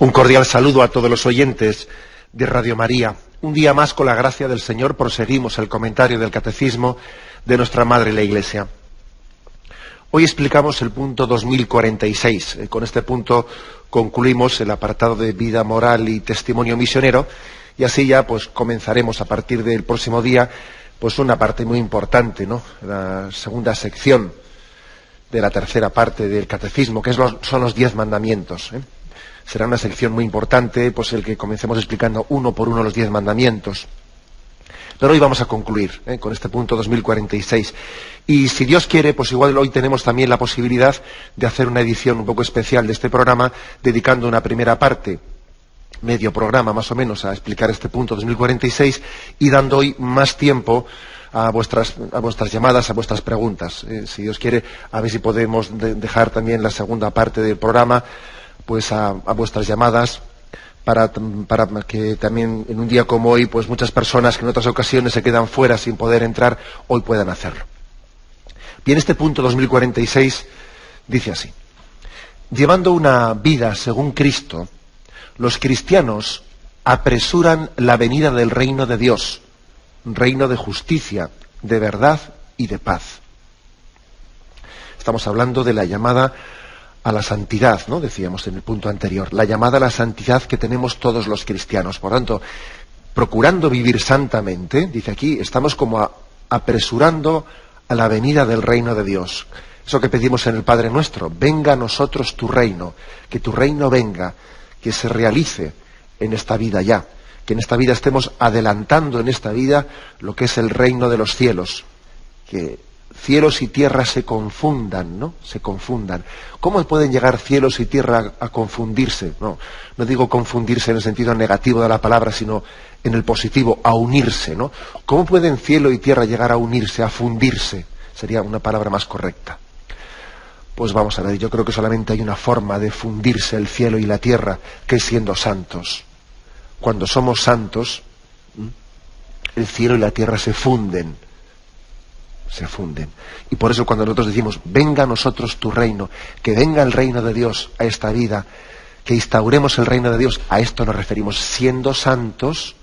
Un cordial saludo a todos los oyentes de Radio María. Un día más, con la gracia del Señor, proseguimos el comentario del Catecismo de nuestra Madre la Iglesia. Hoy explicamos el punto 2046. Con este punto concluimos el apartado de vida moral y testimonio misionero, y así ya pues comenzaremos a partir del próximo día pues una parte muy importante, ¿no? La segunda sección de la tercera parte del Catecismo, que son los 10 mandamientos. Será una sección muy importante, pues el que comencemos explicando uno por uno los 10 mandamientos. Pero hoy vamos a concluir con este punto 2046. Y si Dios quiere, pues igual hoy tenemos también la posibilidad de hacer una edición un poco especial de este programa, dedicando una primera parte, medio programa más o menos, a explicar este punto 2046 y dando hoy más tiempo a vuestras llamadas, a vuestras preguntas. Si Dios quiere, a ver si podemos dejar también la segunda parte del programa pues a vuestras llamadas, para que también en un día como hoy, pues muchas personas que en otras ocasiones se quedan fuera sin poder entrar, hoy puedan hacerlo. Bien, este punto 2046 dice así: llevando una vida según Cristo, los cristianos apresuran la venida del reino de Dios, reino de justicia, de verdad y de paz. Estamos hablando de la llamada a la santidad, ¿no? Decíamos en el punto anterior, la llamada a la santidad que tenemos todos los cristianos. Por tanto, procurando vivir santamente, dice aquí, estamos como apresurando a la venida del reino de Dios. Eso que pedimos en el Padre Nuestro: venga a nosotros tu reino, que tu reino venga, que se realice en esta vida ya, que en esta vida estemos adelantando en esta vida lo que es el reino de los cielos, que cielos y tierra se confundan, ¿no? Se confundan. ¿Cómo pueden llegar cielos y tierra a confundirse? No digo confundirse en el sentido negativo de la palabra, sino en el positivo, a unirse, ¿no? ¿Cómo pueden cielo y tierra llegar a unirse, a fundirse? Sería una palabra más correcta. Pues vamos a ver, yo creo que solamente hay una forma de fundirse el cielo y la tierra, que es siendo santos. Cuando somos santos, el cielo y la tierra se funden. Y por eso cuando nosotros decimos, venga a nosotros tu reino, que venga el reino de Dios a esta vida, que instauremos el reino de Dios, a esto nos referimos. Siendo santos,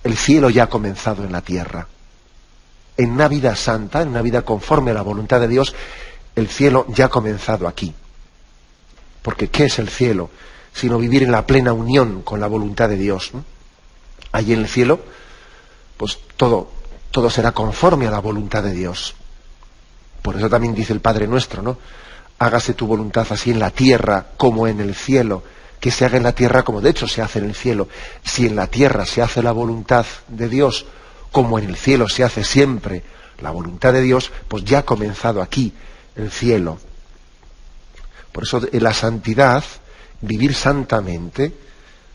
el cielo ya ha comenzado en la tierra. En una vida santa, en una vida conforme a la voluntad de Dios, el cielo ya ha comenzado aquí. Porque ¿qué es el cielo? Sino vivir en la plena unión con la voluntad de Dios, ¿no? Allí en el cielo, pues todo será conforme a la voluntad de Dios. Por eso también dice el Padre Nuestro, ¿no? Hágase tu voluntad así en la tierra como en el cielo. Que se haga en la tierra como de hecho se hace en el cielo. Si en la tierra se hace la voluntad de Dios, como en el cielo se hace siempre la voluntad de Dios, pues ya ha comenzado aquí el cielo. Por eso en la santidad, vivir santamente,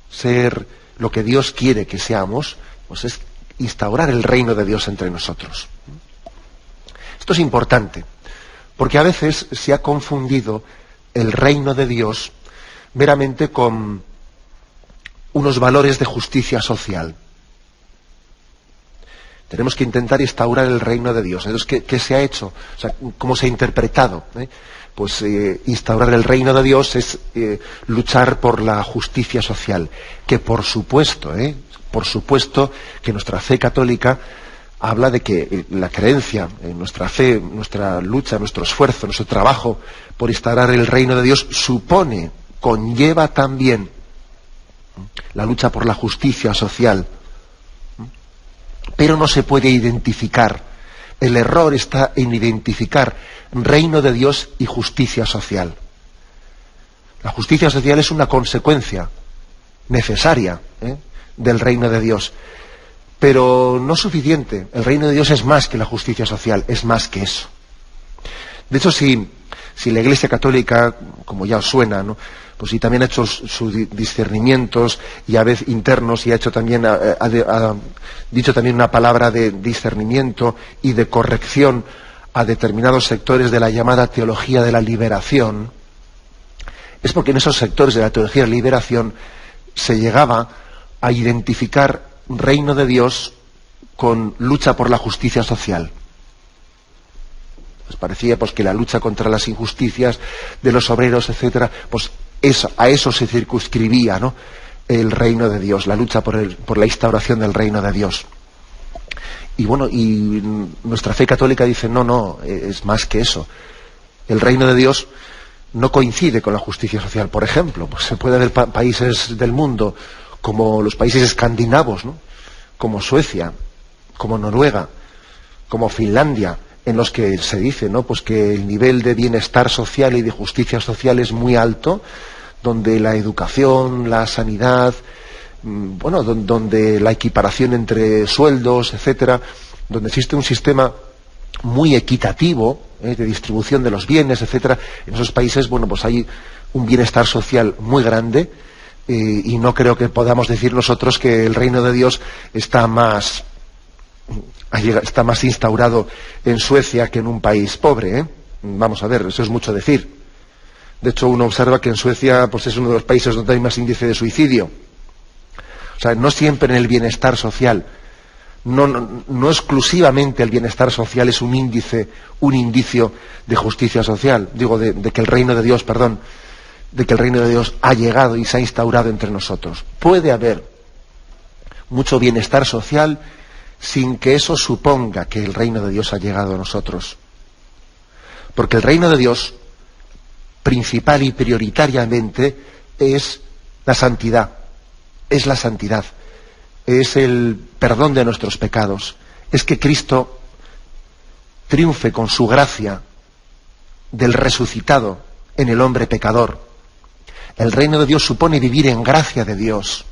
ser lo que Dios quiere que seamos, pues es instaurar el reino de Dios entre nosotros. Esto es importante, porque a veces se ha confundido el reino de Dios meramente con unos valores de justicia social. Tenemos que intentar instaurar el reino de Dios. Entonces, ¿qué se ha hecho? O sea, ¿cómo se ha interpretado? Pues instaurar el reino de Dios es luchar por la justicia social, que por supuesto que nuestra fe católica habla de que la creencia, nuestra fe, nuestra lucha, nuestro esfuerzo, nuestro trabajo por instaurar el reino de Dios conlleva también la lucha por la justicia social. Pero no se puede identificar. El error está en identificar reino de Dios y justicia social. La justicia social es una consecuencia necesaria del reino de Dios, pero no suficiente. El reino de Dios es más que la justicia social, es más que eso. De hecho, si la Iglesia Católica, como ya os suena, ¿no? Pues si también ha hecho sus discernimientos y a veces internos, y ha hecho también ha dicho también una palabra de discernimiento y de corrección a determinados sectores de la llamada teología de la liberación, es porque en esos sectores de la teología de la liberación se llegaba a identificar reino de Dios con lucha por la justicia social. Pues parecía pues que la lucha contra las injusticias de los obreros, etcétera, pues a eso se circunscribía, ¿no?, el reino de Dios, la lucha por la instauración del reino de Dios. Y bueno, y nuestra fe católica dice, no, es más que eso. El reino de Dios no coincide con la justicia social. Por ejemplo, pues se puede ver países del mundo como los países escandinavos, ¿no?, como Suecia, como Noruega, como Finlandia, en los que se dice, ¿no?, pues que el nivel de bienestar social y de justicia social es muy alto, donde la educación, la sanidad, bueno, donde la equiparación entre sueldos, etcétera, donde existe un sistema muy equitativo, de distribución de los bienes, etcétera. En esos países, bueno, pues hay un bienestar social muy grande, y no creo que podamos decir nosotros que el reino de Dios está más instaurado en Suecia que en un país pobre, ¿eh? Vamos a ver, eso es mucho decir. De hecho, uno observa que en Suecia pues es uno de los países donde hay más índice de suicidio. O sea, no siempre en el bienestar social, no exclusivamente el bienestar social es un indicio de justicia social, digo, de que el reino de Dios, de que el reino de Dios ha llegado y se ha instaurado entre nosotros. Puede haber mucho bienestar social sin que eso suponga que el reino de Dios ha llegado a nosotros. Porque el reino de Dios, principal y prioritariamente, es la santidad. Es la santidad. Es el perdón de nuestros pecados. Es que Cristo triunfe con su gracia del resucitado en el hombre pecador. El reino de Dios supone vivir en gracia de Dios.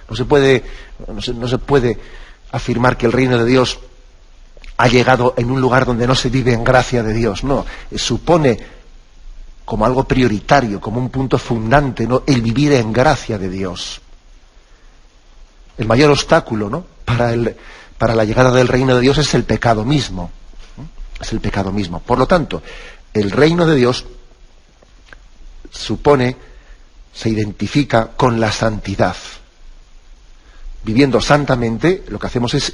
No se puede afirmar que el reino de Dios ha llegado en un lugar donde no se vive en gracia de Dios. No, supone como algo prioritario, como un punto fundante, ¿no?, el vivir en gracia de Dios. El mayor obstáculo, ¿no?, para la llegada del reino de Dios es el pecado mismo. Es el pecado mismo. Por lo tanto, el reino de Dios se identifica con la santidad. Viviendo santamente, lo que hacemos es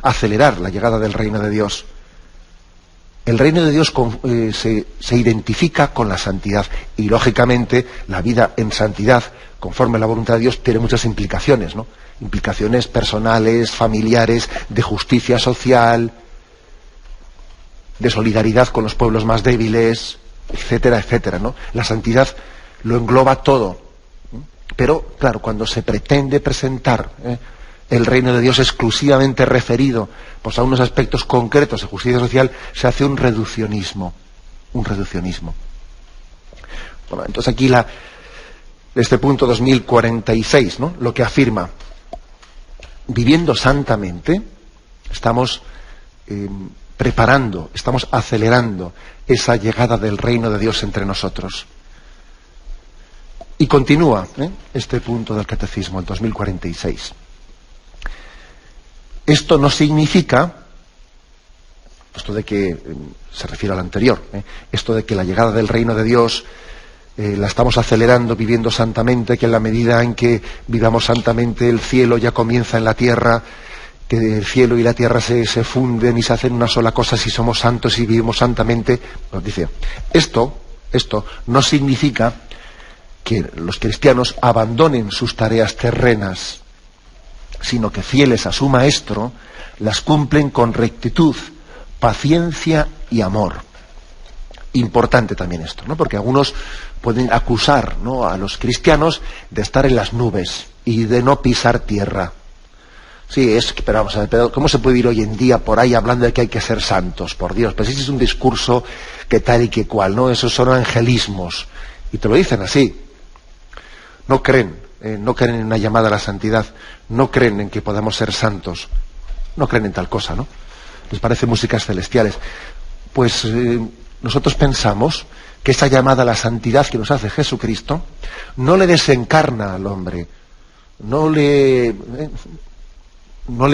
acelerar la llegada del reino de Dios. El reino de Dios se identifica con la santidad, y lógicamente la vida en santidad, conforme a la voluntad de Dios, tiene muchas implicaciones, ¿no? Implicaciones personales, familiares, de justicia social, de solidaridad con los pueblos más débiles, etcétera, etcétera, ¿no? La santidad lo engloba todo. Pero, claro, cuando se pretende presentar el reino de Dios exclusivamente referido pues a unos aspectos concretos de justicia social, se hace un reduccionismo. Bueno, entonces aquí este punto 2046, ¿no?, lo que afirma: viviendo santamente, estamos preparando, estamos acelerando esa llegada del reino de Dios entre nosotros. Y continúa este punto del catecismo, el 2046. Esto no significa, esto de que, se refiere al anterior, esto de que la llegada del reino de Dios la estamos acelerando viviendo santamente, que en la medida en que vivamos santamente el cielo ya comienza en la tierra, que el cielo y la tierra se funden y se hacen una sola cosa si somos santos y vivimos santamente. Nos dice, esto no significa que los cristianos abandonen sus tareas terrenas, sino que fieles a su maestro las cumplen con rectitud, paciencia y amor. Importante también esto, ¿no?, porque algunos pueden acusar, ¿no?, a los cristianos de estar en las nubes y de no pisar tierra. Sí, pero vamos a ver, pero ¿cómo se puede ir hoy en día por ahí hablando de que hay que ser santos? Por Dios, pues ese es un discurso que tal y que cual, ¿no? Esos son angelismos. Y te lo dicen así. No creen en una llamada a la santidad, no creen en que podamos ser santos, no creen en tal cosa, ¿no? Les parece músicas celestiales. Pues nosotros pensamos que esa llamada a la santidad que nos hace Jesucristo no le desencarna al hombre, no le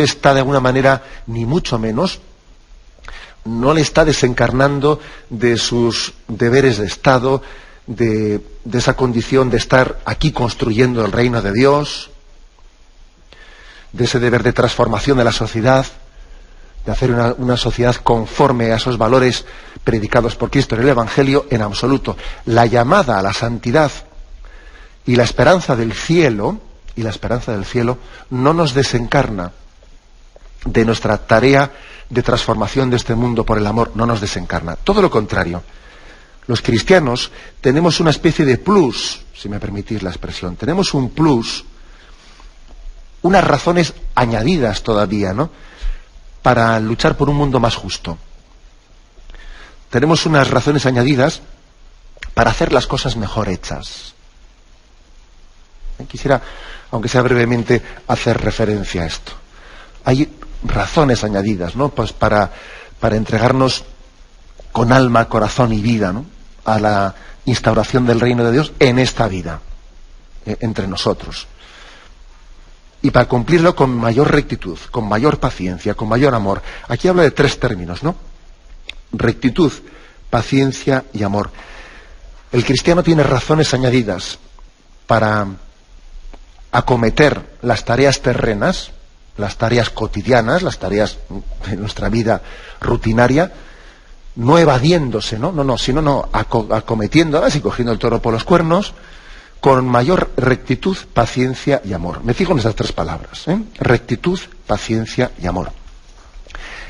está de alguna manera, ni mucho menos, no le está desencarnando de sus deberes de Estado, de esa condición de estar aquí construyendo el reino de Dios, de ese deber de transformación de la sociedad, de hacer una sociedad conforme a esos valores predicados por Cristo en el Evangelio, en absoluto. La llamada a la santidad Y la esperanza del cielo, no nos desencarna de nuestra tarea de transformación de este mundo por el amor, no nos desencarna. Todo lo contrario. Los cristianos tenemos una especie de plus, si me permitís la expresión, tenemos un plus, unas razones añadidas todavía, ¿no?, para luchar por un mundo más justo. Tenemos unas razones añadidas para hacer las cosas mejor hechas. Quisiera, aunque sea brevemente, hacer referencia a esto. Hay razones añadidas, ¿no?, pues para entregarnos con alma, corazón y vida, ¿no?, a la instauración del reino de Dios en esta vida, entre nosotros. Y para cumplirlo con mayor rectitud, con mayor paciencia, con mayor amor. Aquí habla de 3 términos, ¿no? Rectitud, paciencia y amor. El cristiano tiene razones añadidas para acometer las tareas terrenas, las tareas cotidianas, las tareas de nuestra vida rutinaria, no evadiéndose, sino acometiéndolas y cogiendo el toro por los cuernos, con mayor rectitud, paciencia y amor. Me fijo en esas 3 palabras, rectitud, paciencia y amor.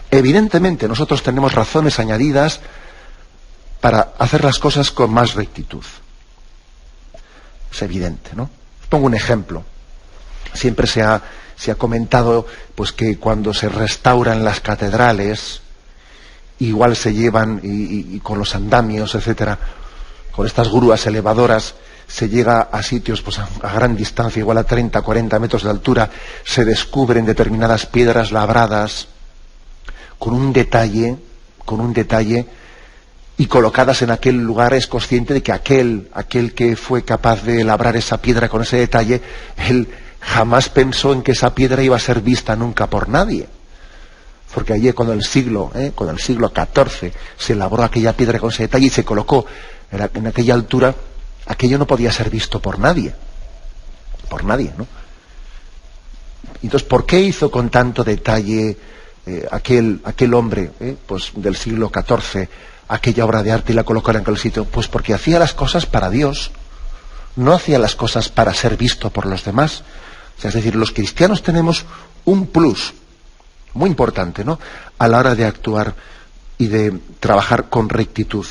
Evidentemente nosotros tenemos razones añadidas para hacer las cosas con más rectitud. Es evidente, ¿no? Os pongo un ejemplo. Siempre se ha comentado pues que cuando se restauran las catedrales, igual se llevan, y con los andamios, etcétera, con estas grúas elevadoras, se llega a sitios pues a gran distancia, igual a 30, 40 metros de altura, se descubren determinadas piedras labradas con un detalle, y colocadas en aquel lugar. Es consciente de que aquel que fue capaz de labrar esa piedra con ese detalle, él jamás pensó en que esa piedra iba a ser vista nunca por nadie. Porque allí cuando el siglo XIV se elaboró aquella piedra con ese detalle y se colocó en aquella altura, aquello no podía ser visto por nadie. Por nadie, ¿no? Entonces, ¿por qué hizo con tanto detalle aquel hombre pues del siglo XIV aquella obra de arte y la colocó en aquel sitio? Pues porque hacía las cosas para Dios, no hacía las cosas para ser visto por los demás. O sea, es decir, los cristianos tenemos un plus muy importante, ¿no?, a la hora de actuar y de trabajar con rectitud.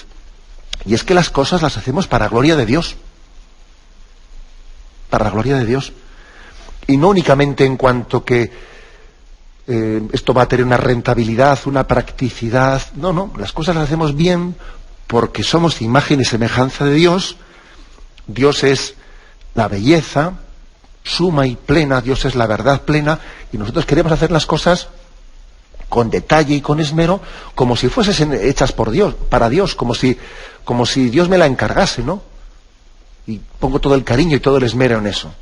Y es que las cosas las hacemos para gloria de Dios. Para la gloria de Dios. Y no únicamente en cuanto que esto va a tener una rentabilidad, una practicidad. No, las cosas las hacemos bien porque somos imagen y semejanza de Dios. Dios es la belleza suma y plena, Dios es la verdad plena, y nosotros queremos hacer las cosas con detalle y con esmero, como si fuesen hechas por Dios, para Dios, como si Dios me la encargase, ¿no? Y pongo todo el cariño y todo el esmero en eso.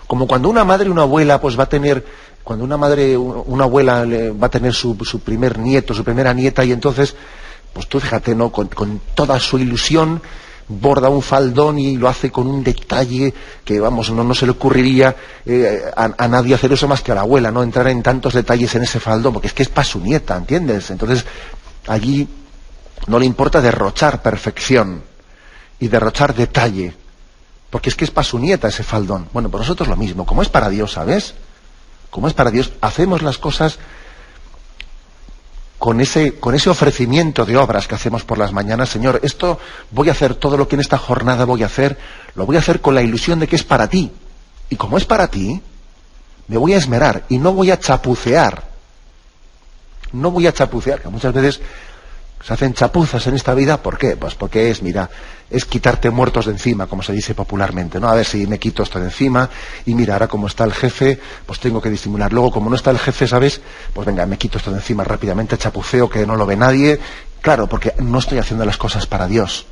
Como cuando una madre, una abuela, pues va a tener, cuando una abuela va a tener su primer nieto, su primera nieta, y entonces, pues tú fíjate, ¿no?, con toda su ilusión, borda un faldón y lo hace con un detalle que, vamos, no se le ocurriría a nadie hacer eso más que a la abuela, no entrar en tantos detalles en ese faldón, porque es que es para su nieta, ¿entiendes? Entonces, allí no le importa derrochar perfección y derrochar detalle, porque es que es para su nieta ese faldón. Bueno, pues nosotros lo mismo, como es para Dios, ¿sabes? Como es para Dios, hacemos las cosas con ese ofrecimiento de obras que hacemos por las mañanas. Señor, esto voy a hacer, todo lo que en esta jornada voy a hacer, lo voy a hacer con la ilusión de que es para ti. Y como es para ti, me voy a esmerar y no voy a chapucear. No voy a chapucear, que muchas veces se hacen chapuzas en esta vida. ¿Por qué? Pues porque es quitarte muertos de encima, como se dice popularmente, ¿no? A ver si me quito esto de encima, y mira, ahora como está el jefe, pues tengo que disimular. Luego, como no está el jefe, ¿sabes? Pues venga, me quito esto de encima rápidamente, chapuceo, que no lo ve nadie. Claro, porque no estoy haciendo las cosas para Dios.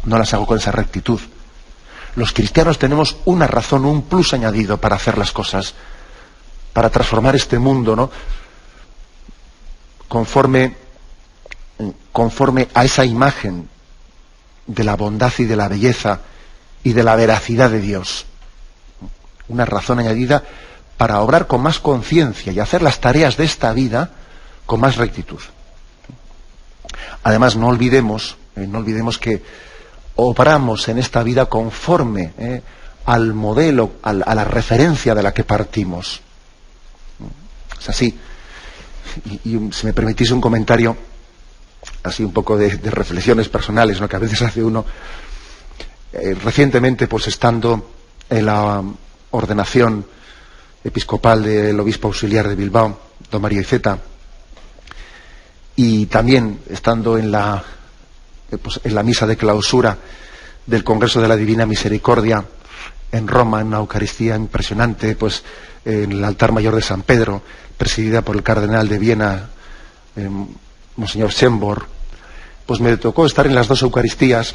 No las hago con esa rectitud. Los cristianos tenemos una razón, un plus añadido para hacer las cosas, para transformar este mundo, ¿no?, conforme a esa imagen de la bondad y de la belleza y de la veracidad de Dios. Una razón añadida para obrar con más conciencia y hacer las tareas de esta vida con más rectitud. Además, no olvidemos que obramos en esta vida conforme al modelo, a la referencia de la que partimos. Es así. Y si me permitís un comentario, así un poco de reflexiones personales, ¿no?, que a veces hace uno. Recientemente, pues estando en la ordenación episcopal del obispo auxiliar de Bilbao, don Mario Iceta, y también estando en la misa de clausura del Congreso de la Divina Misericordia en Roma, en una Eucaristía impresionante, pues en el altar mayor de San Pedro, presidida por el cardenal de Viena, Monseñor Schönborn, pues me tocó estar en las dos Eucaristías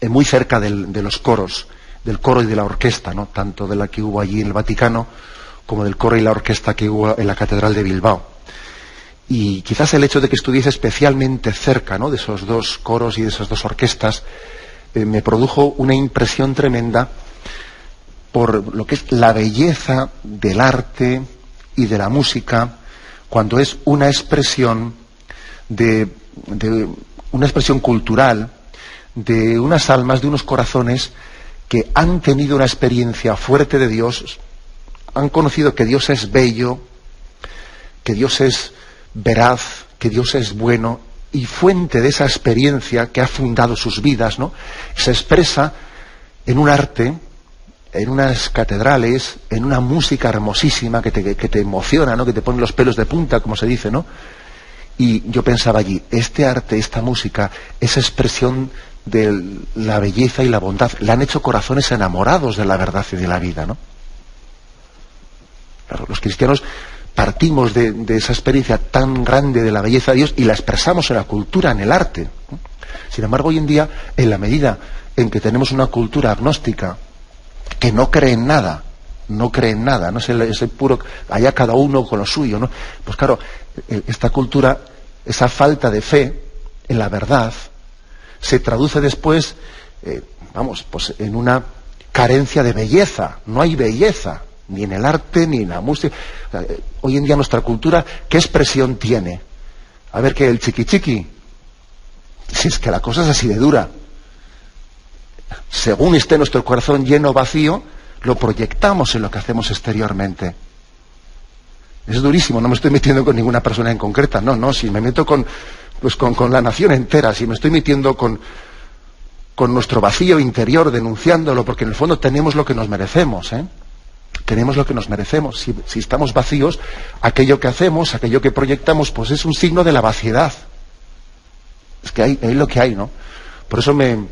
muy cerca de los coros, del coro y de la orquesta, ¿no?, tanto de la que hubo allí en el Vaticano como del coro y la orquesta que hubo en la Catedral de Bilbao. Y quizás el hecho de que estuviese especialmente cerca, ¿no?, de esos dos coros y de esas dos orquestas me produjo una impresión tremenda por lo que es la belleza del arte y de la música cuando es una expresión de una expresión cultural de unas almas, de unos corazones que han tenido una experiencia fuerte de Dios, han conocido que Dios es bello, que Dios es veraz, que Dios es bueno, y fuente de esa experiencia que ha fundado sus vidas, ¿no?, se expresa en un arte, en unas catedrales, en una música hermosísima que te emociona, ¿no?, que te pone los pelos de punta, como se dice, ¿no? Y yo pensaba allí, este arte, esta música, esa expresión de la belleza y la bondad, le han hecho corazones enamorados de la verdad y de la vida, ¿no? Claro, los cristianos partimos de esa experiencia tan grande de la belleza de Dios y la expresamos en la cultura, en el arte. Sin embargo, hoy en día, en la medida en que tenemos una cultura agnóstica que no cree en nada, no es ese puro, allá cada uno con lo suyo, ¿no? Pues claro, esta cultura, esa falta de fe en la verdad, se traduce después, pues en una carencia de belleza. No hay belleza, ni en el arte, ni en la música. Hoy en día nuestra cultura, ¿qué expresión tiene? A ver, que el chiqui chiqui, si es que la cosa es así de dura. Según esté nuestro corazón lleno o vacío, lo proyectamos en lo que hacemos exteriormente. Es durísimo, no me estoy metiendo con ninguna persona en concreta, no, si me meto con la nación entera, si me estoy metiendo con nuestro vacío interior, denunciándolo, porque en el fondo tenemos lo que nos merecemos, tenemos lo que nos merecemos. Si estamos vacíos, aquello que hacemos, aquello que proyectamos, pues es un signo de la vaciedad. Es que hay lo que hay, ¿no? Por eso me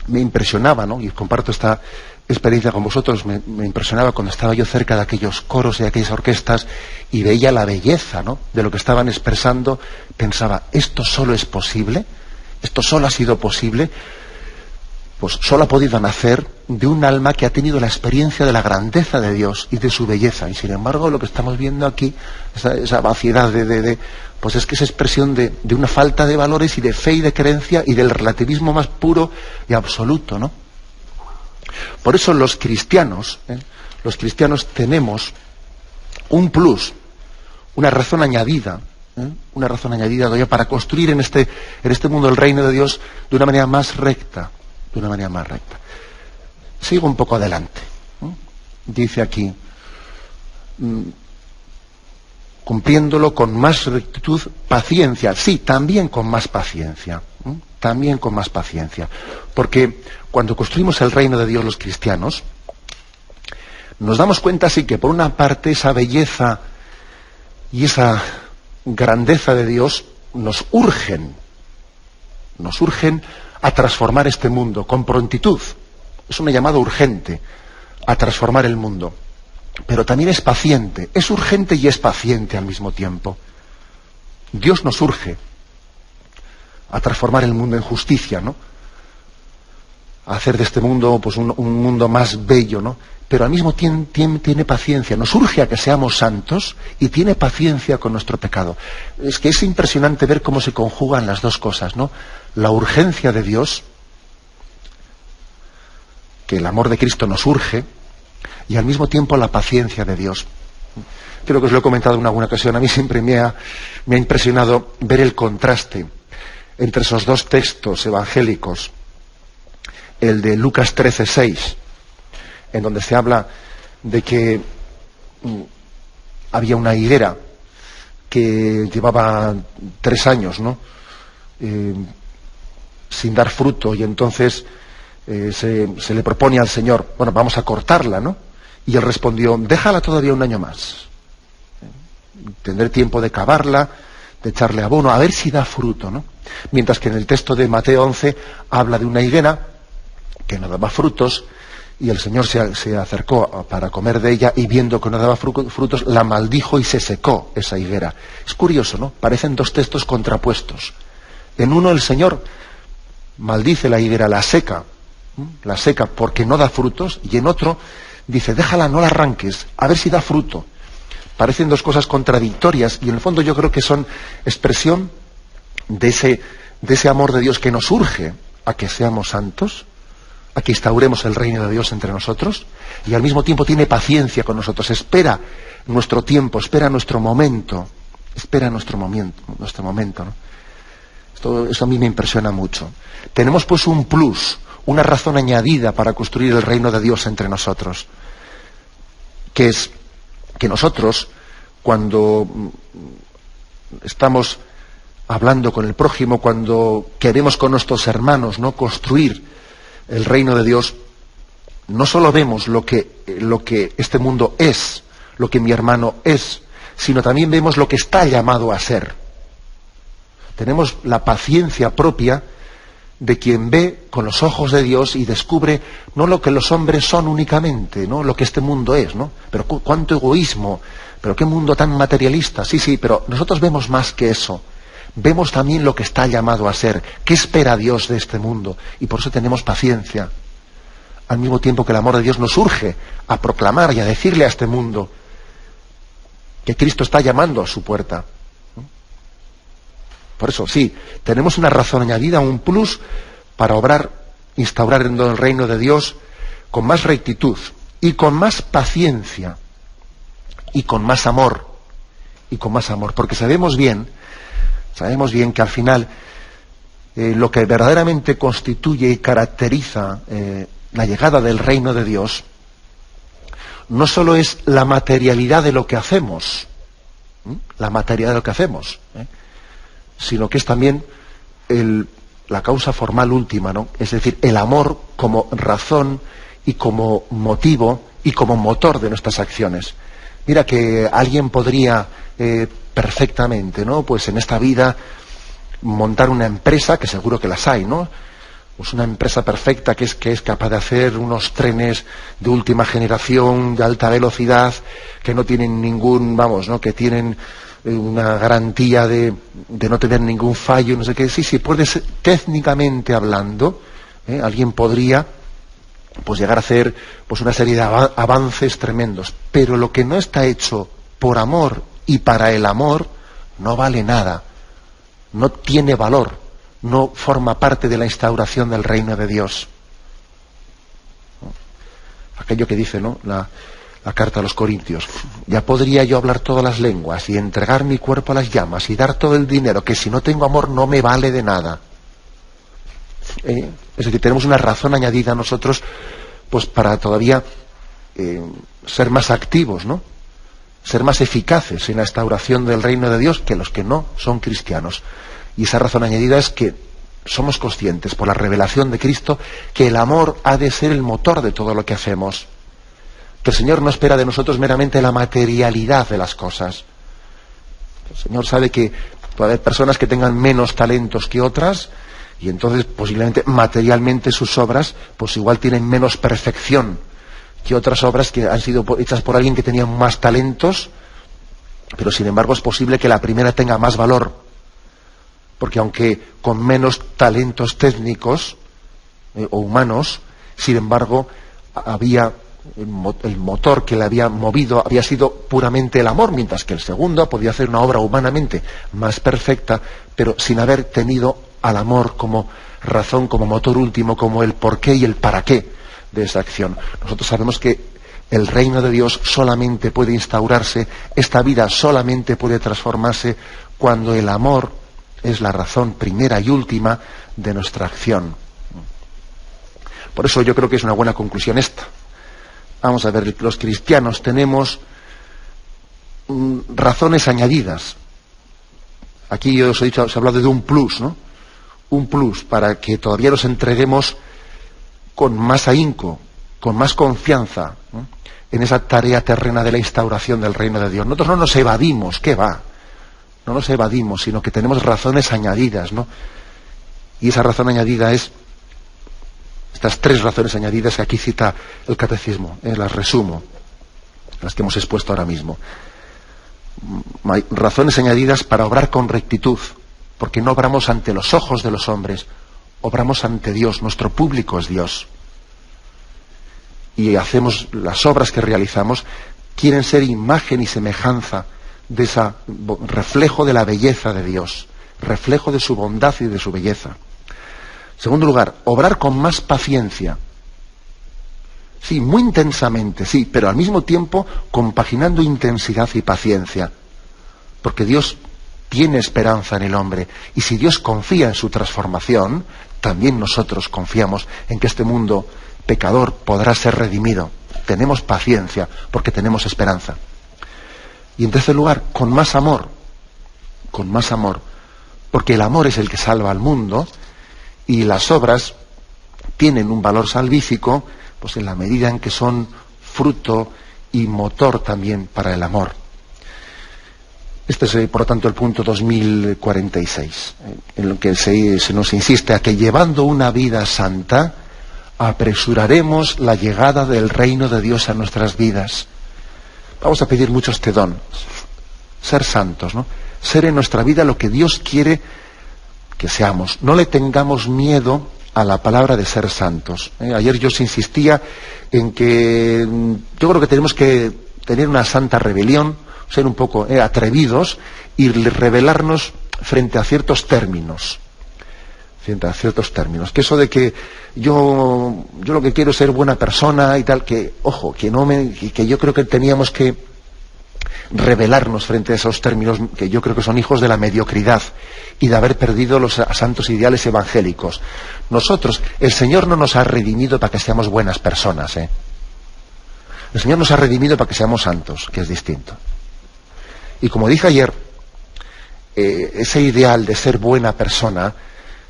impresionaba, ¿no?, y comparto esta experiencia con vosotros, me impresionaba cuando estaba yo cerca de aquellos coros y de aquellas orquestas y veía la belleza, ¿no?, de lo que estaban expresando. Pensaba, ¿esto solo es posible? ¿Esto solo ha sido posible? Pues solo ha podido nacer de un alma que ha tenido la experiencia de la grandeza de Dios y de su belleza. Y sin embargo, lo que estamos viendo aquí, esa vaciedad pues es que es expresión de una falta de valores y de fe y de creencia y del relativismo más puro y absoluto, ¿no? Por eso los cristianos tenemos un plus, una razón añadida todavía para construir en este mundo el reino de Dios de una manera más recta. Sigo un poco adelante. Dice aquí, cumpliéndolo con más rectitud, paciencia. Sí, también con más paciencia. Porque cuando construimos el reino de Dios los cristianos, nos damos cuenta, sí, que por una parte esa belleza y esa grandeza de Dios nos urgen a transformar este mundo con prontitud. Es una llamada urgente a transformar el mundo. Pero también es paciente, es urgente y es paciente al mismo tiempo. Dios nos urge a transformar el mundo en justicia, ¿no? A hacer de este mundo pues un mundo más bello, ¿no? Pero al mismo tiempo tiene paciencia, nos urge a que seamos santos y tiene paciencia con nuestro pecado. Es que es impresionante ver cómo se conjugan las dos cosas, ¿no? La urgencia de Dios, que el amor de Cristo nos urge, y al mismo tiempo la paciencia de Dios. Creo que os lo he comentado en alguna ocasión, a mí siempre me ha impresionado ver el contraste entre esos dos textos evangélicos, el de Lucas 13:6, en donde se habla de que había una higuera que llevaba 3 años, ¿no? Sin dar fruto, y entonces se le propone al Señor, bueno, vamos a cortarla, ¿no? Y él respondió, déjala todavía un año más. Tendré tiempo de cavarla, de echarle abono, a ver si da fruto, ¿no? Mientras que en el texto de Mateo 11 habla de una higuera que no daba frutos, y el Señor se acercó para comer de ella, y viendo que no daba frutos, la maldijo y se secó esa higuera. Es curioso, ¿no? Parecen 2 textos contrapuestos. En uno el Señor maldice la higuera, la seca porque no da frutos, y en otro dice, déjala, no la arranques, a ver si da fruto. Parecen 2 cosas contradictorias, y en el fondo yo creo que son expresión de ese amor de Dios que nos urge a que seamos santos, a que instauremos el reino de Dios entre nosotros, y al mismo tiempo tiene paciencia con nosotros, espera nuestro tiempo, espera nuestro momento, ¿no? Eso a mí me impresiona mucho. Tenemos pues un plus, una razón añadida para construir el reino de Dios entre nosotros, que es que nosotros, cuando estamos hablando con el prójimo, cuando queremos con nuestros hermanos, ¿no?, construir el reino de Dios, no solo vemos lo que este mundo es, lo que mi hermano es, sino también vemos lo que está llamado a ser. Tenemos la paciencia propia de quien ve con los ojos de Dios y descubre no lo que los hombres son únicamente, no lo que este mundo es, ¿no? Pero cuánto egoísmo, pero qué mundo tan materialista. Sí, pero nosotros vemos más que eso. Vemos también lo que está llamado a ser, qué espera Dios de este mundo, y por eso tenemos paciencia. Al mismo tiempo que el amor de Dios nos urge a proclamar y a decirle a este mundo que Cristo está llamando a su puerta. Por eso, sí, tenemos una razón añadida, un plus para instaurar en el reino de Dios con más rectitud y con más paciencia y con más amor, porque sabemos bien que al final lo que verdaderamente constituye y caracteriza la llegada del reino de Dios no solo es la materialidad de lo que hacemos, sino que es también la causa formal última, ¿no? Es decir, el amor como razón y como motivo y como motor de nuestras acciones. Mira que alguien podría perfectamente, ¿no?, pues en esta vida montar una empresa, que seguro que las hay, ¿no?, pues una empresa perfecta que es capaz de hacer unos trenes de última generación, de alta velocidad, que no tienen que tienen una garantía de no tener ningún fallo, no sé qué. Sí, puede ser, técnicamente hablando, alguien podría pues llegar a hacer pues una serie de avances tremendos, pero lo que no está hecho por amor y para el amor no vale nada, no tiene valor, no forma parte de la instauración del reino de Dios. Aquello que dice, ¿no?, la carta a los Corintios, ya podría yo hablar todas las lenguas y entregar mi cuerpo a las llamas y dar todo el dinero, que si no tengo amor no me vale de nada. Es decir, tenemos una razón añadida nosotros pues para todavía ser más activos, ¿no?, ser más eficaces en la instauración del reino de Dios que los que no son cristianos. Y esa razón añadida es que somos conscientes por la revelación de Cristo que el amor ha de ser el motor de todo lo que hacemos, que el Señor no espera de nosotros meramente la materialidad de las cosas. El Señor sabe que puede haber personas que tengan menos talentos que otras, y entonces posiblemente materialmente sus obras pues igual tienen menos perfección que otras obras que han sido hechas por alguien que tenía más talentos, pero sin embargo es posible que la primera tenga más valor, porque aunque con menos talentos técnicos o humanos, sin embargo había el motor que le había movido había sido puramente el amor, mientras que el segundo podía hacer una obra humanamente más perfecta, pero sin haber tenido al amor como razón, como motor último, como el porqué y el para qué de esa acción. Nosotros sabemos que el reino de Dios solamente puede instaurarse, esta vida solamente puede transformarse cuando el amor es la razón primera y última de nuestra acción. Por eso yo creo que es una buena conclusión esta, Vamos a ver, los cristianos tenemos razones añadidas. Aquí yo os he dicho, os he hablado de un plus, ¿no? Un plus para que todavía nos entreguemos con más ahínco, con más confianza, ¿no?, en esa tarea terrena de la instauración del reino de Dios. Nosotros no nos evadimos, ¿qué va? No nos evadimos, sino que tenemos razones añadidas, ¿no? Y esa razón añadida es estas 3 razones añadidas que aquí cita el catecismo, las resumo, las que hemos expuesto ahora mismo. Hay razones añadidas para obrar con rectitud, porque no obramos ante los ojos de los hombres, obramos ante Dios, nuestro público es Dios. Y hacemos las obras que realizamos, quieren ser imagen y semejanza de ese reflejo de la belleza de Dios, reflejo de su bondad y de su belleza. En segundo lugar, obrar con más paciencia. Sí, muy intensamente, sí, pero al mismo tiempo compaginando intensidad y paciencia. Porque Dios tiene esperanza en el hombre. Y si Dios confía en su transformación, también nosotros confiamos en que este mundo pecador podrá ser redimido. Tenemos paciencia porque tenemos esperanza. Y en tercer lugar, con más amor, porque el amor es el que salva al mundo y las obras tienen un valor salvífico, pues en la medida en que son fruto y motor también para el amor. Este es, por lo tanto, el punto 2046, en lo que se nos insiste a que llevando una vida santa, apresuraremos la llegada del reino de Dios a nuestras vidas. Vamos a pedir mucho este don, ser santos, ¿no? Ser en nuestra vida lo que Dios quiere que seamos. No le tengamos miedo a la palabra de ser santos. Ayer yo os insistía en que yo creo que tenemos que tener una santa rebelión, ser un poco atrevidos y rebelarnos frente a ciertos términos. Que eso de que yo lo que quiero es ser buena persona y tal, que, ojo, que yo creo que teníamos que rebelarnos frente a esos términos que yo creo que son hijos de la mediocridad y de haber perdido los santos ideales evangélicos. Nosotros, el Señor no nos ha redimido para que seamos buenas personas, El Señor nos ha redimido para que seamos santos, que es distinto. Y como dije ayer, ese ideal de ser buena persona,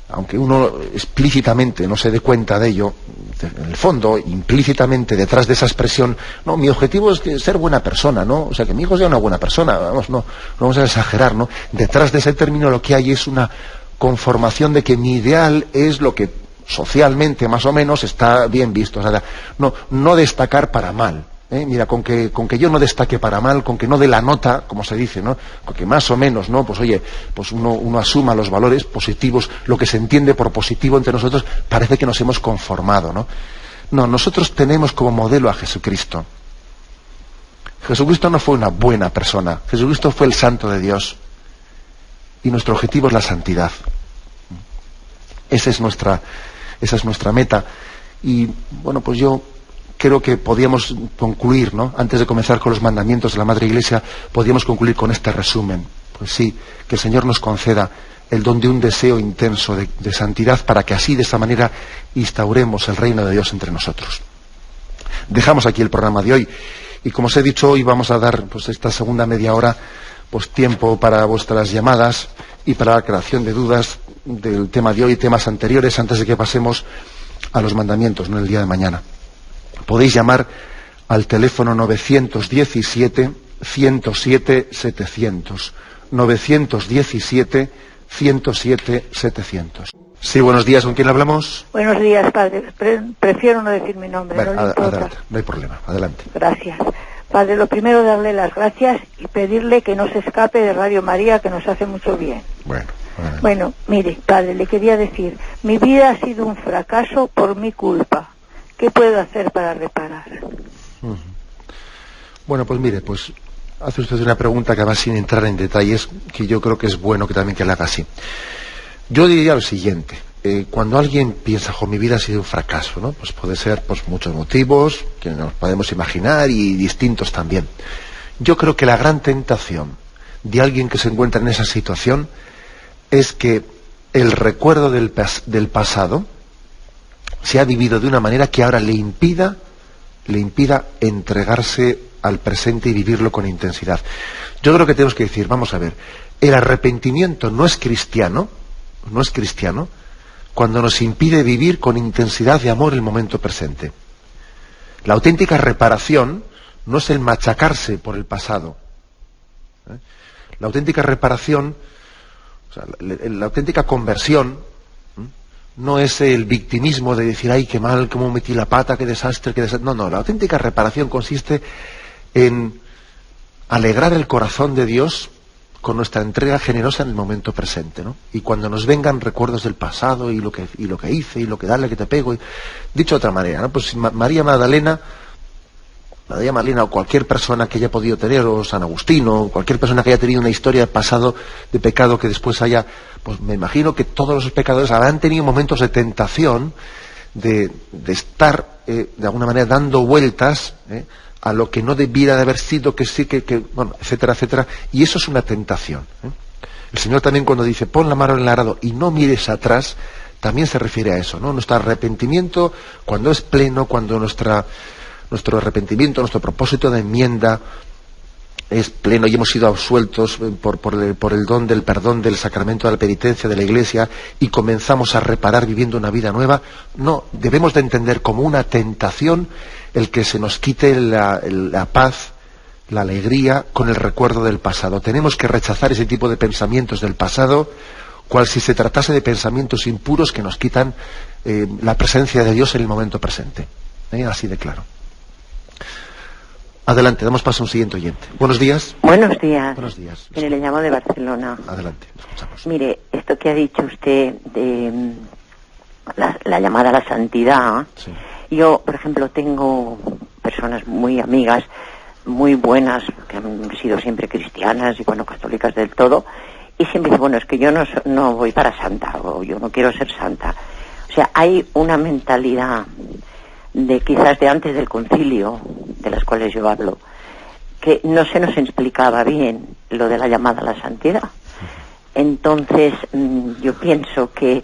aunque uno explícitamente no se dé cuenta de ello, en el fondo, implícitamente, detrás de esa expresión, no, mi objetivo es ser buena persona, ¿no? O sea, que mi hijo sea una buena persona, vamos, no vamos a exagerar, ¿no? Detrás de ese término lo que hay es una conformación de que mi ideal es lo que socialmente, más o menos, está bien visto. O sea, no destacar para mal. Mira, con que yo no destaque para mal, con que no dé la nota, como se dice, ¿no? Con que más o menos, ¿no? Pues oye, pues uno asuma los valores positivos, lo que se entiende por positivo entre nosotros, parece que nos hemos conformado, ¿no? No, nosotros tenemos como modelo a Jesucristo. Jesucristo no fue una buena persona, Jesucristo fue el Santo de Dios. Y nuestro objetivo es la santidad. Esa es nuestra meta. Y bueno, pues yo creo que podíamos concluir, ¿no? Antes de comenzar con los mandamientos de la Madre Iglesia, podíamos concluir con este resumen. Pues sí, que el Señor nos conceda el don de un deseo intenso de santidad para que así, de esta manera, instauremos el reino de Dios entre nosotros. Dejamos aquí el programa de hoy. Y como os he dicho, hoy vamos a dar, pues, esta segunda media hora, pues, tiempo para vuestras llamadas y para la creación de dudas del tema de hoy y temas anteriores, antes de que pasemos a los mandamientos, ¿no?, el día de mañana. Podéis llamar al teléfono 917-107-700. 917-107-700. Sí, buenos días. ¿Con quién hablamos? Buenos días, padre. Prefiero no decir mi nombre. Bueno, adelante. No hay problema. Adelante. Gracias. Padre, lo primero, darle las gracias y pedirle que no se escape de Radio María, que nos hace mucho bien. Bueno, mire, padre, le quería decir, mi vida ha sido un fracaso por mi culpa. ¿Qué puedo hacer para reparar? Bueno, pues mire, pues hace usted una pregunta que va sin entrar en detalles, que yo creo que es bueno que también que la haga así. Yo diría lo siguiente: cuando alguien piensa, mi vida ha sido un fracaso, ¿no? Pues puede ser, pues, muchos motivos que nos podemos imaginar y distintos también. Yo creo que la gran tentación de alguien que se encuentra en esa situación es que el recuerdo del pasado se ha vivido de una manera que ahora le impida le impida entregarse al presente y vivirlo con intensidad. Yo creo que tenemos que decir, vamos a ver, el arrepentimiento no es cristiano cuando nos impide vivir con intensidad de amor el momento presente. La auténtica reparación no es el machacarse por el pasado. La auténtica reparación, o sea, la auténtica conversión, no es el victimismo de decir, ay, qué mal, cómo metí la pata, qué desastre, qué desastre. No, la auténtica reparación consiste en alegrar el corazón de Dios con nuestra entrega generosa en el momento presente, ¿no? Y cuando nos vengan recuerdos del pasado y lo que hice y lo que dale que te pego, dicho de otra manera, ¿no? Pues María Magdalena o cualquier persona que haya podido tener, o San Agustín, o cualquier persona que haya tenido una historia pasado de pecado que después haya, pues me imagino que todos los pecadores habrán tenido momentos de tentación de estar de alguna manera dando vueltas a lo que no debiera de haber sido, que sí, bueno, etcétera, etcétera, y eso es una tentación. El Señor también, cuando dice pon la mano en el arado y no mires atrás, también se refiere a eso, ¿no? Nuestro arrepentimiento, cuando es pleno, cuando nuestro arrepentimiento, nuestro propósito de enmienda es pleno y hemos sido absueltos por el don del perdón, del sacramento de la penitencia de la Iglesia, y comenzamos a reparar viviendo una vida nueva, no, debemos de entender como una tentación el que se nos quite la paz, la alegría con el recuerdo del pasado. Tenemos que rechazar ese tipo de pensamientos del pasado, cual si se tratase de pensamientos impuros que nos quitan la presencia de Dios en el momento presente. Así de claro. Adelante, damos paso a un siguiente oyente. Buenos días. Buenos días. Buenos días. Mire, le llamo de Barcelona. Adelante, escuchamos. Mire, esto que ha dicho usted de la llamada a la santidad, sí. Yo, por ejemplo, tengo personas muy amigas, muy buenas, que han sido siempre cristianas y, bueno, católicas del todo, y siempre dicen, bueno, es que yo no voy para santa, o yo no quiero ser santa. O sea, hay una mentalidad de quizás de antes del concilio, de las cuales yo hablo, que no se nos explicaba bien lo de la llamada a la santidad. Entonces, yo pienso que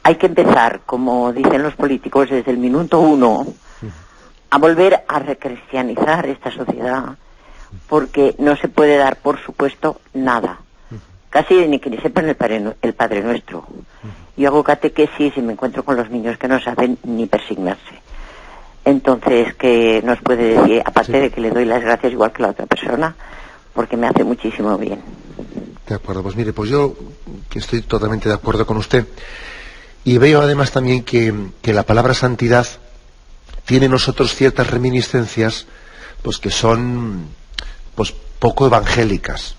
hay que empezar, como dicen los políticos, desde el minuto 1, a volver a recristianizar esta sociedad, porque no se puede dar por supuesto nada, casi ni que ni sepan el Padre Nuestro. Yo hago catequesis y me encuentro con los niños que no saben ni persignarse. Entonces, ¿qué nos puede decir? Aparte de que le doy las gracias igual que la otra persona, porque me hace muchísimo bien. De acuerdo, pues mire, pues yo que estoy totalmente de acuerdo con usted. Y veo además también que la palabra santidad tiene en nosotros ciertas reminiscencias, pues que son pues poco evangélicas.